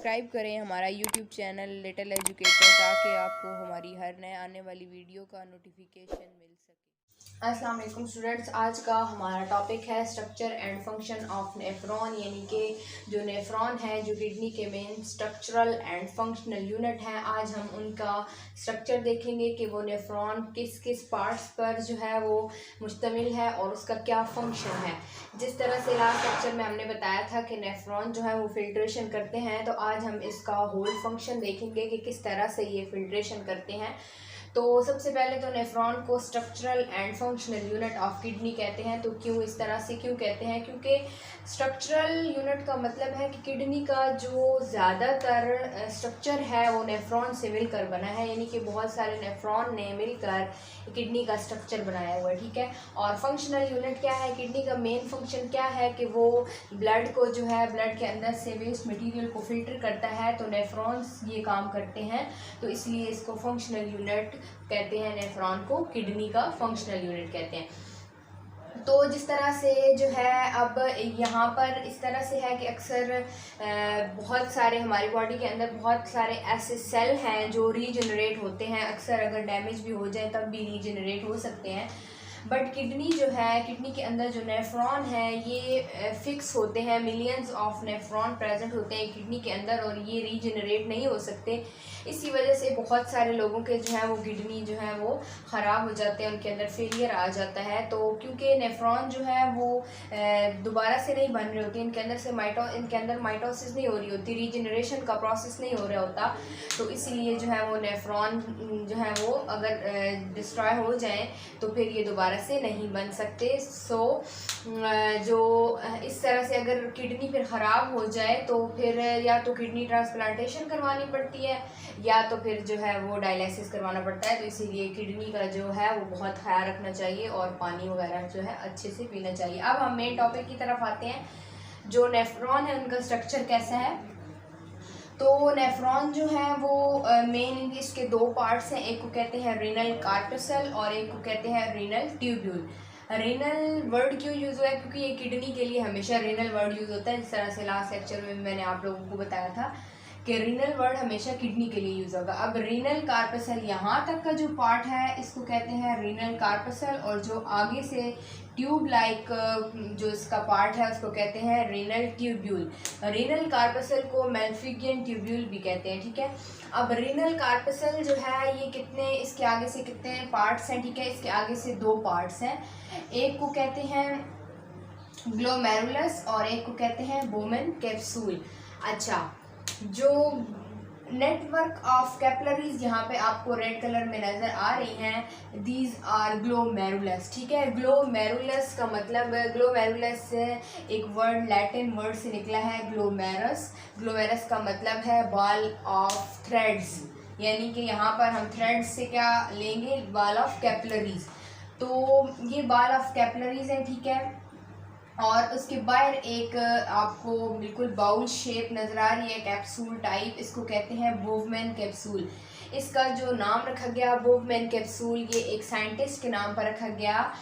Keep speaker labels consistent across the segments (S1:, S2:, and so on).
S1: Subscribe करें हमारा YouTube channel little educator ताकि आपको हमारी हर नए आने वाली वीडियो का नोटिफिकेशन मिल सके। अस्सलाम वालेकुम स्टूडेंट्स, आज का हमारा टॉपिक है structure and function of nephron, यानी कि जो नेफ्रॉन है जो किडनी के main structural and functional unit हैं। आज हम उनका स्ट्रक्चर देखेंगे कि वो नेफ्रॉन किस किस पार्ट्स पर जो है वो मुश्तमिल है और उसका क्या फंक्शन है। जिस तरह से लास्ट लेक्चर में हमने बताया था कि नेफ्रॉन जो है वो फिल्ट्रेशन करते हैं, तो आज हम इसका होल फंक्शन देखेंगे कि किस तरह से ये फिल्ट्रेशन करते हैं। तो सबसे पहले तो नेफ्रॉन को structural and functional unit of kidney कहते हैं। तो क्यों इस तरह से क्यों कहते हैं? क्योंकि स्ट्रक्चरल यूनिट का मतलब है कि किडनी का जो ज़्यादातर स्ट्रक्चर है वो नेफ्रॉन से मिलकर बना है, यानी कि बहुत सारे नेफ्रॉन ने मिलकर किडनी का स्ट्रक्चर बनाया हुआ है, ठीक है। और फंक्शनल यूनिट क्या है? किडनी का मेन फंक्शन क्या है कि वो ब्लड को जो है ब्लड के अंदर से वेस्ट मटेरियल को फिल्टर करता है, तो नेफ्रॉन्स ये काम करते हैं, तो इसलिए इसको फंक्शनल यूनिट कहते हैं। नेफ्रॉन को किडनी का फंक्शनल यूनिट कहते हैं। तो जिस तरह से जो है अब यहाँ पर इस तरह से है कि अक्सर बहुत सारे हमारी बॉडी के अंदर बहुत सारे ऐसे सेल हैं जो रीजनरेट होते हैं। अक्सर अगर डैमेज भी हो जाए तब भी रीजनरेट हो सकते हैं, बट किडनी जो है, किडनी के अंदर जो नेफ्रॉन है ये फिक्स होते हैं। मिलियंस ऑफ नेफ्रॉन प्रेजेंट होते हैं किडनी के अंदर और ये रीजनरेट नहीं हो सकते। इसी वजह से बहुत सारे लोगों के जो है वो किडनी जो है वो ख़राब हो जाते हैं, उनके अंदर फेलियर आ जाता है। तो क्योंकि नेफ्रॉन जो है वो दोबारा से नहीं बन रही होती, इनके अंदर से इनके अंदर माइटोसिस नहीं हो रही होती, रीजनरेशन का प्रोसेस नहीं हो रहा होता, तो इसीलिए जो है वो नेफ्रॉन जो है वो अगर डिस्ट्रॉय हो जाए तो फिर ये दोबारा से नहीं बन सकते। सो जो इस तरह से अगर किडनी फिर ख़राब हो जाए तो फिर या तो किडनी ट्रांसप्लांटेशन करवानी पड़ती है या तो फिर जो है वो डायलिसिस करवाना पड़ता है। तो इसीलिए किडनी का जो है वो बहुत ख्याल रखना चाहिए और पानी वगैरह जो है अच्छे से पीना चाहिए। अब हम मेन टॉपिक की तरफ आते हैं। जो नेफ्रॉन है उनका स्ट्रक्चर कैसा है? तो नेफ्रॉन जो है वो मेन इसके दो पार्ट्स हैं, एक को कहते हैं रीनल कार्पसल और एक को कहते हैं रीनल ट्यूब्यूल। रीनल वर्ड क्यों यूज़ हुआ है? क्योंकि ये किडनी के लिए हमेशा रीनल वर्ड यूज़ होता है। जिस तरह से लास्ट लेक्चर में मैंने आप लोगों को बताया था कि रीनल वर्ड हमेशा किडनी के लिए यूज़ होगा। अब रीनल कार्पसल यहाँ तक का जो पार्ट है इसको कहते हैं रीनल कार्पसल, और जो आगे से ट्यूब लाइक जो इसका पार्ट है उसको कहते हैं रीनल ट्यूब्यूल। रीनल कार्पसल को मेल्फिगियन ट्यूब्यूल भी कहते हैं, ठीक है। अब रीनल कार्पसल जो है ये कितने, इसके आगे से कितने पार्ट्स हैं? ठीक है, इसके आगे से दो पार्ट्स हैं, एक को कहते हैं ग्लोमेरुलस और एक को कहते हैं बोमेन कैप्सूल। अच्छा, जो नेटवर्क ऑफ कैपिलरीज यहाँ पे आपको रेड कलर में नज़र आ रही हैं, दीज आर ग्लोमेरुलस, ठीक है। ग्लोमेरुलस का मतलब, ग्लोमेरुलस से एक वर्ड लैटिन वर्ड से निकला है ग्लोमेरस। ग्लोमेरस का मतलब है बॉल ऑफ थ्रेड्स, यानी कि यहाँ पर हम थ्रेड्स से क्या लेंगे? Ball of capillaries. तो ये बॉल ऑफ कैपिलरीज है, ठीक है। और उसके बाहर एक आपको बिल्कुल बाउल शेप नज़र आ रही है कैप्सूल टाइप, इसको कहते हैं बोवमैन कैप्सूल। इसका जो नाम रखा गया बोवमैन कैप्सूल, ये एक साइंटिस्ट के नाम पर रखा गया।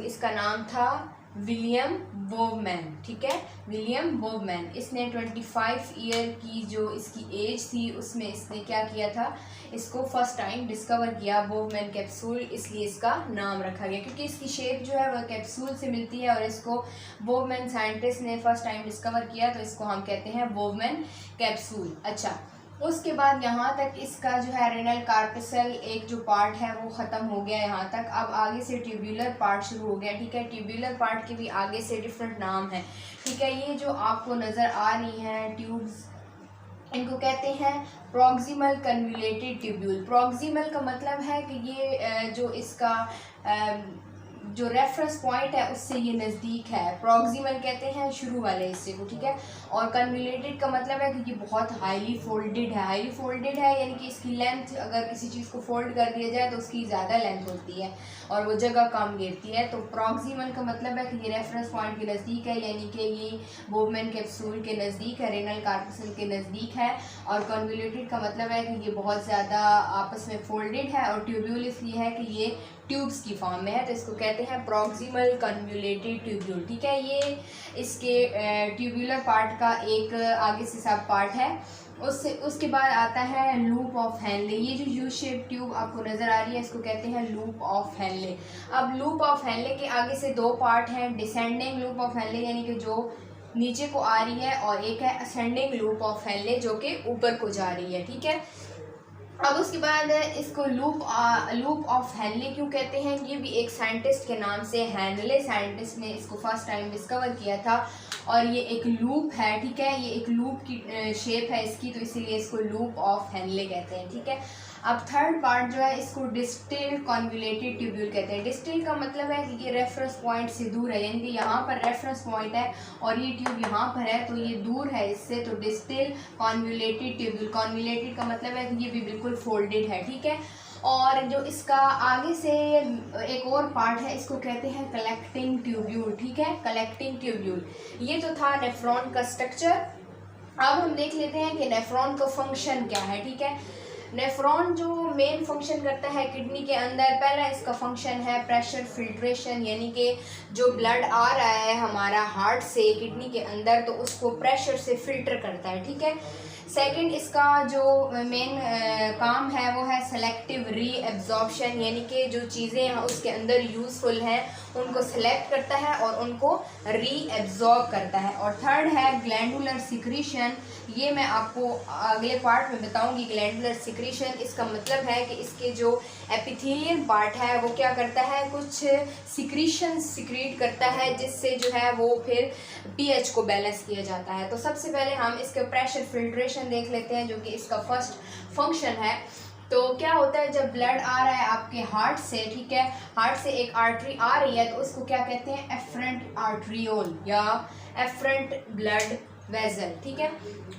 S1: इसका नाम था विलियम बोवमैन, ठीक है, विलियम बोवमैन। इसने 25 ईयर की जो इसकी एज थी उसमें इसने क्या किया था? इसको फर्स्ट टाइम डिस्कवर किया बोवमैन कैप्सूल, इसलिए इसका नाम रखा गया क्योंकि इसकी शेप जो है वह कैप्सूल से मिलती है और इसको बोवमैन साइंटिस्ट ने फर्स्ट टाइम डिस्कवर किया, तो इसको हम कहते हैं बोवमैन कैप्सूल। अच्छा, उसके बाद यहाँ तक इसका जो है रेनल कार्पसल एक जो पार्ट है वो ख़त्म हो गया यहाँ तक। अब आगे से ट्यूब्यूलर पार्ट शुरू हो गया, ठीक है। ट्यूब्यूलर पार्ट के भी आगे से डिफरेंट नाम है, ठीक है। ये जो आपको नज़र आ रही हैं ट्यूब्स, इनको कहते हैं प्रॉक्सिमल कन्वोल्यूटेड ट्यूब्यूल। प्रॉक्सिमल का मतलब है कि ये जो इसका जो रेफरेंस पॉइंट है उससे ये नज़दीक है, प्रॉक्सिमल कहते हैं शुरू वाले हिस्से को, ठीक है। और कन्वोल्यूटेड का मतलब है कि ये बहुत हाईली फोल्डेड है। हाईली फोल्डेड है यानी कि इसकी लेंथ, अगर किसी चीज़ को फोल्ड कर दिया जाए तो उसकी ज़्यादा लेंथ होती है और वो जगह कम घेरती है। तो प्रॉक्सिमल का मतलब है कि ये रेफरेंस पॉइंट के नज़दीक है, यानी कि ये बोवमैन कैप्सूल के नज़दीक है, रेनल कार्पसल के नज़दीक है। और कन्वोल्यूटेड का मतलब है कि ये बहुत ज़्यादा आपस में फोल्डेड है। और ट्यूब्यूल इसलिए है कि ये ट्यूब्स की फॉर्म में है, तो इसको कहते हैं प्रॉक्सिमल कन्वोल्यूटेड ट्यूब्यूल। ठीक है, ये इसके ट्यूब्यूलर पार्ट का एक आगे से सब पार्ट है। उसके बाद आता है लूप ऑफ हेनले। ये जो यू शेप ट्यूब आपको नज़र आ रही है इसको कहते हैं लूप ऑफ हेनले। अब लूप ऑफ हेनले के आगे से दो पार्ट हैं, डिसेंडिंग लूप ऑफ हेनले यानी कि जो नीचे को आ रही है, और एक है असेंडिंग लूप ऑफ हेनले जो कि ऊपर को जा रही है। ठीक है, अब उसके बाद इसको लूप ऑफ हेनले क्यों कहते हैं, ये भी एक साइंटिस्ट के नाम से, हेनले साइंटिस्ट ने इसको फर्स्ट टाइम डिस्कवर किया था, और ये एक लूप है। ठीक है, ये एक लूप की शेप है इसकी, तो इसीलिए इसको लूप ऑफ हेनले कहते हैं। ठीक है, अब थर्ड पार्ट जो है इसको डिस्टिल्ड कन्वोल्यूटेड ट्यूब्यूल कहते हैं। डिस्टिल्ड का मतलब है कि ये रेफरेंस पॉइंट से दूर है, यानी कि यहाँ पर रेफरेंस पॉइंट है और ये ट्यूब यहाँ पर है, तो ये दूर है इससे, तो डिस्टिल्ड कन्वोल्यूटेड ट्यूब्यूल। कन्वोल्यूटेड का मतलब है कि ये भी बिल्कुल फोल्डेड है। ठीक है, और जो इसका आगे से एक और पार्ट है इसको कहते हैं कलेक्टिंग ट्यूब्यूल। ठीक है, कलेक्टिंग ट्यूब्यूल। ये तो था नेफ्रॉन का स्ट्रक्चर। अब हम देख लेते हैं कि नेफ्रॉन का फंक्शन क्या है। ठीक है, नेफ्रॉन जो मेन फंक्शन करता है किडनी के अंदर, पहला इसका फंक्शन है प्रेशर फिल्ट्रेशन, यानी कि जो ब्लड आ रहा है हमारा हार्ट से किडनी के अंदर तो उसको प्रेशर से फिल्टर करता है। ठीक है, सेकंड इसका जो मेन काम है वो है सेलेक्टिव री एब्जॉर्प्शन, यानी कि जो चीज़ें उसके अंदर यूज़फुल हैं उनको सेलेक्ट करता है और उनको री एब्जॉर्ब करता है। और थर्ड है ग्लैंडुलर सिक्रीशन, ये मैं आपको अगले पार्ट में बताऊंगी। ग्लैंडुलर सिक्रीशन इसका मतलब है कि इसके जो एपिथेलियल पार्ट है वो क्या करता है, कुछ सिक्रीशन सिक्रीट करता है जिससे जो है वो फिर पीएच को बैलेंस किया जाता है। तो सबसे पहले हम इसके प्रेशर फिल्ट्रेशन देख लेते हैं जो कि इसका फर्स्ट फंक्शन है। तो क्या होता है, जब ब्लड आ रहा है आपके हार्ट से, ठीक है, हार्ट से एक आर्टरी आ रही है तो उसको क्या कहते हैं, एफरेंट आर्ट्रियोल या एफरेंट ब्लड वेजल। ठीक है,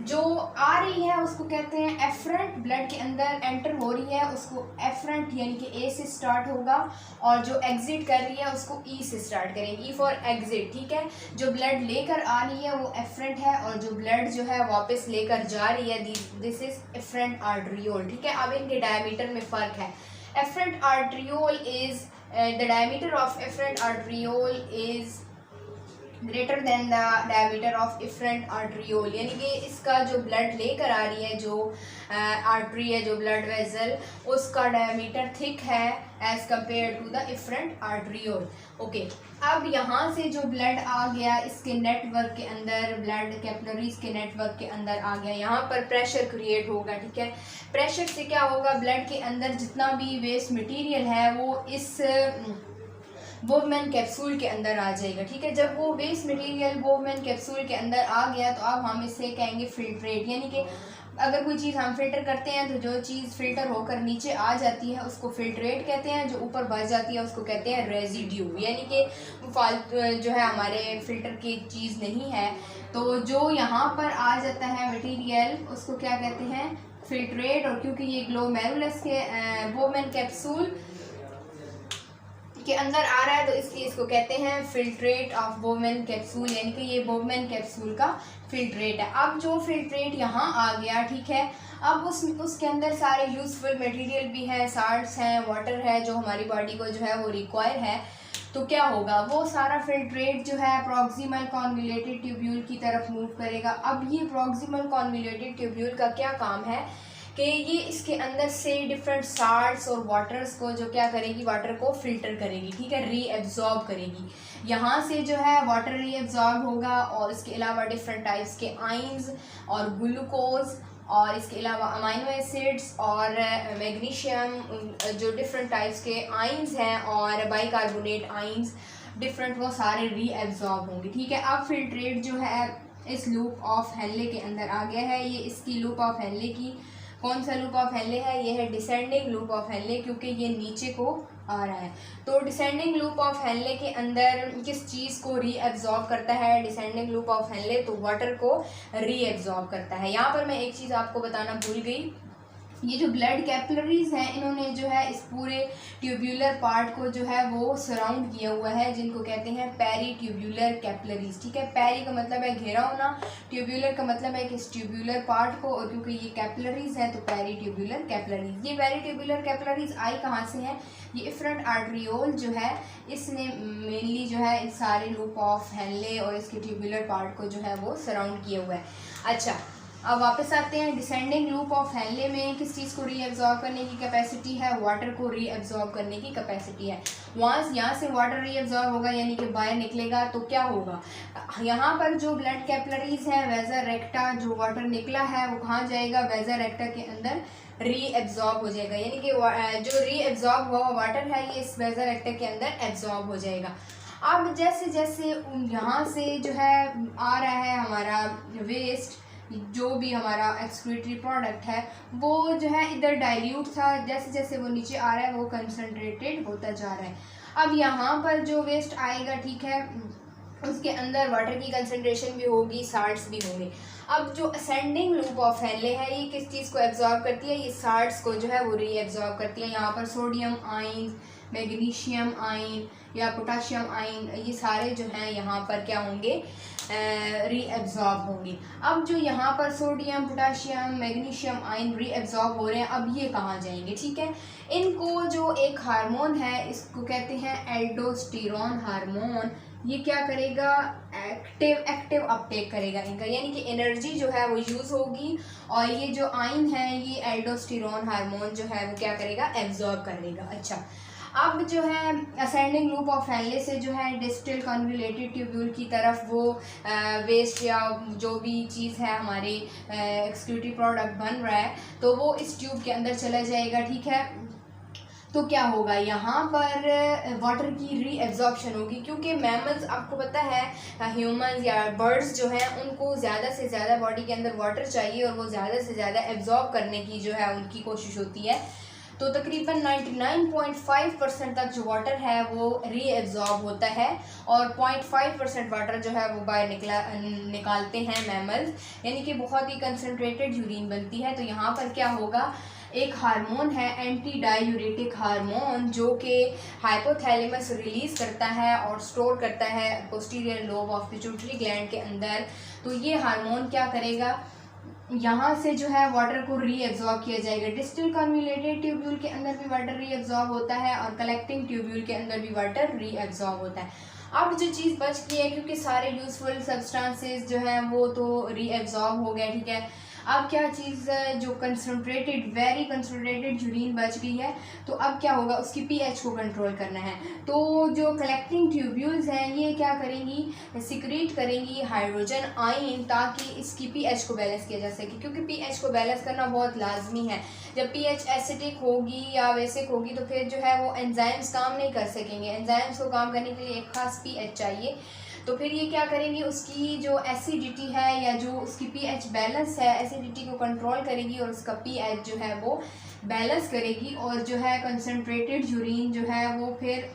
S1: जो आ रही है उसको कहते हैं एफरेंट, ब्लड के अंदर एंटर हो रही है उसको एफरेंट यानी कि ए से स्टार्ट होगा, और जो एग्जिट कर रही है उसको ई से स्टार्ट करेंगे, ई फॉर एग्जिट। ठीक है, जो ब्लड लेकर आ रही है वो एफरेंट है, और जो ब्लड जो है वापस लेकर जा रही है दिस इज एफरेंट आर्ट्रियोल। ठीक है, अब इनके डायमीटर में फ़र्क है। Efferent arteriole is the diameter of efferent arteriole is greater than the diameter of efferent arteriole, यानी कि इसका जो ब्लड लेकर आ रही है, जो आर्टरी है, जो ब्लड वेजल, उसका डायमीटर थिक है as compared to the efferent arteriole. Okay, अब यहाँ से जो ब्लड आ गया इसके नेटवर्क के अंदर, ब्लड कैपिलरीज के नेटवर्क के अंदर आ गया, यहाँ पर प्रेशर क्रिएट होगा। ठीक है, प्रेशर से क्या होगा, ब्लड के अंदर जितना भी वेस्ट मटीरियल है वो इस बोवमैन कैप्सूल के अंदर आ जाएगा। ठीक है, जब वो वेस्ट मटेरियल बोवमैन कैप्सूल के अंदर आ गया तो अब हम इसे कहेंगे फिल्ट्रेट, यानी कि अगर कोई चीज़ हम फिल्टर करते हैं तो जो चीज़ फिल्टर होकर नीचे आ जाती है उसको फिल्ट्रेट कहते हैं, जो ऊपर बच जाती है उसको कहते हैं रेजिड्यू, यानी कि फालतू जो है हमारे फिल्टर की चीज़ नहीं है। तो जो यहाँ पर आ जाता है मटीरियल उसको क्या कहते हैं, फिल्ट्रेट। और क्योंकि ये ग्लोमेरुलस के बोवमैन कैप्सूल के अंदर आ रहा है तो इसलिए इसको कहते हैं फिल्ट्रेट ऑफ बोवमैन कैप्सूल, यानी कि ये बोवमैन कैप्सूल का फिल्ट्रेट है। अब जो फिल्ट्रेट यहाँ आ गया, ठीक है, अब उसके अंदर सारे यूजफुल मटेरियल भी हैं, साल्ट्स हैं, वाटर है जो हमारी बॉडी को जो है वो रिक्वायर है। तो क्या होगा, वो सारा फिल्ट्रेट जो है प्रॉक्सिमल कन्वोल्यूटेड ट्यूब्यूल की तरफ मूव करेगा। अब ये प्रॉक्सिमल कन्वोल्यूटेड ट्यूब्यूल का क्या काम है कि ये इसके अंदर से डिफरेंट साल्ट्स और वाटर्स को जो क्या करेगी, वाटर को फिल्टर करेगी। ठीक है, री एब्जॉर्ब करेगी। यहाँ से जो है वाटर री एब्जॉर्ब होगा, और इसके अलावा डिफरेंट टाइप्स के आइंस और ग्लूकोज, और इसके अलावा अमाइनो एसिड्स और मैग्नीशियम, जो डिफरेंट टाइप्स के आइंस हैं, और बाइकार्बोनेट आइंस डिफरेंट, वो सारे री एब्जॉर्ब होंगे। ठीक है, अब फिल्ट्रेट जो है इस लूप ऑफ हेनले के अंदर आ गया है। ये इसकी लूप ऑफ हेनले की कौन सा लूप ऑफ हेनले है, ये है डिसेंडिंग लूप ऑफ हेनले, क्योंकि ये नीचे को आ रहा है। तो डिसेंडिंग लूप ऑफ हेनले के अंदर किस चीज़ को री एब्जॉर्ब करता है, डिसेंडिंग लूप ऑफ हेनले तो वाटर को री एब्जॉर्ब करता है। यहाँ पर मैं एक चीज़ आपको बताना भूल गई ये जो ब्लड कैपिलरीज हैं इन्होंने जो है इस पूरे ट्यूब्यूलर पार्ट को जो है वो सराउंड किया हुआ है, जिनको कहते हैं पेरी ट्यूब्यूलर कैपिलरीज। ठीक है, पेरी का मतलब है घेरा होना, ट्यूब्यूलर का मतलब है कि इस ट्यूब्यूलर पार्ट को, और क्योंकि ये कैपिलरीज है तो पेरी ट्यूब्यूलर कैपिलरीज। ये पेरी ट्यूब्यूलर कैपिलरीज आई कहाँ से है? ये इफ्रंट आर्टरियोल जो है इसने मेनली जो है इस सारे लूप ऑफ हेनले और इसके ट्यूब्यूलर पार्ट को जो है वो सराउंड किया हुआ है। अच्छा, अब वापस आते हैं। डिसेंडिंग लूप ऑफ हेनले में किस चीज़ को रीएब्जॉर्ब करने की कैपेसिटी है? वाटर को रीएब्जॉर्ब करने की कैपेसिटी है। वंस यहाँ से वाटर रीएब्जॉर्ब होगा यानी कि बाहर निकलेगा तो क्या होगा? यहाँ पर जो ब्लड कैपिलरीज है वेजा रेक्टा, जो वाटर निकला है वो कहाँ जाएगा? वेजा रेक्टा के अंदर रीएब्जॉर्ब हो जाएगा, यानी कि जो रीएब्जॉर्ब हुआ वाटर है ये इस वेजा रेक्टा के अंदर एब्जॉर्ब हो जाएगा। अब जैसे जैसे यहाँ से जो है आ रहा है हमारा वेस्ट, जो भी हमारा एक्सक्रीटरी प्रोडक्ट है वो जो है इधर डाइल्यूट था, जैसे जैसे वो नीचे आ रहा है वो कंसनट्रेटेड होता जा रहा है। अब यहाँ पर जो वेस्ट आएगा, ठीक है, उसके अंदर वाटर की कंसनट्रेशन भी होगी, साल्ट्स भी होंगे। अब जो असेंडिंग लूप ऑफ हेनले है ये किस चीज़ को एब्जॉर्ब करती है? ये साल्ट्स को जो है वो रीएब्जॉर्ब करती है। यहाँ पर सोडियम आयन, मैग्नीशियम आयन या पोटाशियम आयन, ये सारे जो हैं यहाँ पर क्या होंगे? रीएब्जॉर्ब होंगे। अब जो यहाँ पर sodium, potassium, magnesium ion reabsorb हो रहे हैं, अब ये कहाँ जाएंगे? ठीक है, इनको जो एक हार्मोन है इसको कहते हैं एल्डोस्टेरोन हार्मोन। ये क्या करेगा? एक्टिव अपटेक करेगा इनका, यानी कि एनर्जी जो है वो यूज़ होगी और ये जो आयन है ये एल्डोस्टेरोन हार्मोन जो है वो क्या करेगा? एब्जॉर्ब कर लेगा। अच्छा, अब जो है असेंडिंग लूप ऑफ हेनले से जो है डिस्टल कन्वोल्यूटेड ट्यूब्यूल की तरफ वो वेस्ट या जो भी चीज़ है हमारे एक्सक्रीटरी प्रोडक्ट बन रहा है तो वो इस ट्यूब के अंदर चला जाएगा। ठीक है, तो क्या होगा? यहाँ पर वाटर की रीएब्जॉर्प्शन होगी, क्योंकि मैमल्स आपको पता है ह्यूमंस या बर्ड्स जो हैं उनको ज़्यादा से ज़्यादा बॉडी के अंदर वाटर चाहिए और वो ज़्यादा से ज़्यादा एब्जॉर्ब करने की जो है उनकी कोशिश होती है। तो तकरीबन 99.5% तक जो वाटर है वो रीएब्जॉर्ब होता है और 0.5% वाटर जो है वो बाहर निकालते हैं मैमल्स, यानी कि बहुत ही कंसनट्रेटेड यूरिन बनती है। तो यहाँ पर क्या होगा? एक हार्मोन है एंटी डायूरेटिक हार्मोन जो कि हाइपोथैलेमस रिलीज़ करता है और स्टोर करता है posterior lobe of pituitary gland के अंदर। तो ये हार्मोन क्या करेगा? यहाँ से जो है वाटर को रीएब्जॉर्ब किया जाएगा। डिस्टल कन्वोल्यूटेड ट्यूब्यूल के अंदर भी वाटर रीएब्जॉर्ब होता है और कलेक्टिंग ट्यूब्यूल के अंदर भी वाटर रीएब्जॉर्ब होता है। अब जो चीज़ बच गई है, क्योंकि सारे यूजफुल सब्सटेंसेस जो हैं वो तो रीएब्जॉर्ब हो गए, ठीक है, अब क्या चीज़ जो कंसनट्रेटेड, वेरी कंसनट्रेटेड यूरिन बच गई है, तो अब क्या होगा? उसकी पीएच को कंट्रोल करना है। तो जो कलेक्टिंग ट्यूब्यूल्स हैं ये क्या करेंगी? सिक्रीट करेंगी हाइड्रोजन आयन, ताकि इसकी पीएच को बैलेंस किया जा सके, क्योंकि पीएच को बैलेंस करना बहुत लाजमी है। जब पीएच एसिडिक होगी या बेसिक होगी तो फिर जो है वो एंजाइम्स काम नहीं कर सकेंगे। एंजाइम्स को काम करने के लिए एक खास पीएच चाहिए। तो फिर ये क्या करेंगी? उसकी जो एसिडिटी है या जो उसकी पीएच बैलेंस है, एसिडिटी को कंट्रोल करेगी और उसका पीएच जो है वो बैलेंस करेगी। और जो है कंसनट्रेटेड यूरिन जो है वो फिर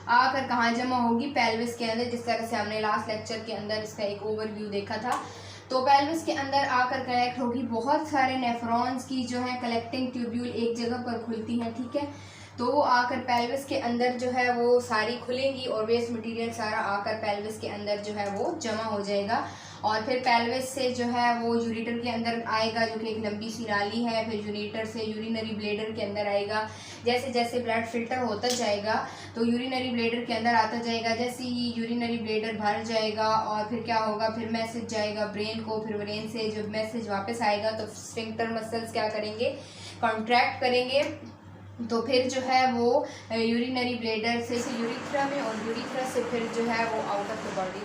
S1: आकर कहाँ जमा होगी? पेल्विस के अंदर, जिस तरह से हमने लास्ट लेक्चर के अंदर इसका एक ओवरव्यू देखा था। तो पेल्विस के अंदर आकर कलेक्ट होगी। बहुत सारे नेफ्रॉन्स की जो है कलेक्टिंग ट्यूब्यूल एक जगह पर खुलती हैं, ठीक है, तो वो आकर पेल्विस के अंदर जो है वो सारी खुलेंगी और वेस्ट मटेरियल सारा आकर पेल्विस के अंदर जो है वो जमा हो जाएगा। और फिर पेल्विस से जो है वो यूरेटर के अंदर आएगा, जो कि एक लंबी सी नाली है। फिर यूरेटर से यूरिनरी ब्लैडर के अंदर आएगा। जैसे जैसे ब्लड फिल्टर होता जाएगा तो यूरिनरी ब्लैडर के अंदर आता जाएगा। जैसे ही यूरिनरी ब्लैडर भर जाएगा और फिर क्या होगा? फिर मैसेज जाएगा ब्रेन को। फिर ब्रेन से जब मैसेज वापस आएगा तो स्फिंक्टर मसल्स क्या करेंगे? कॉन्ट्रैक्ट करेंगे। तो फिर जो है वो यूरिनरी ब्लैडर से यूरिथ्रा में और यूरिथ्रा से फिर जो है वो आउट ऑफ द बॉडी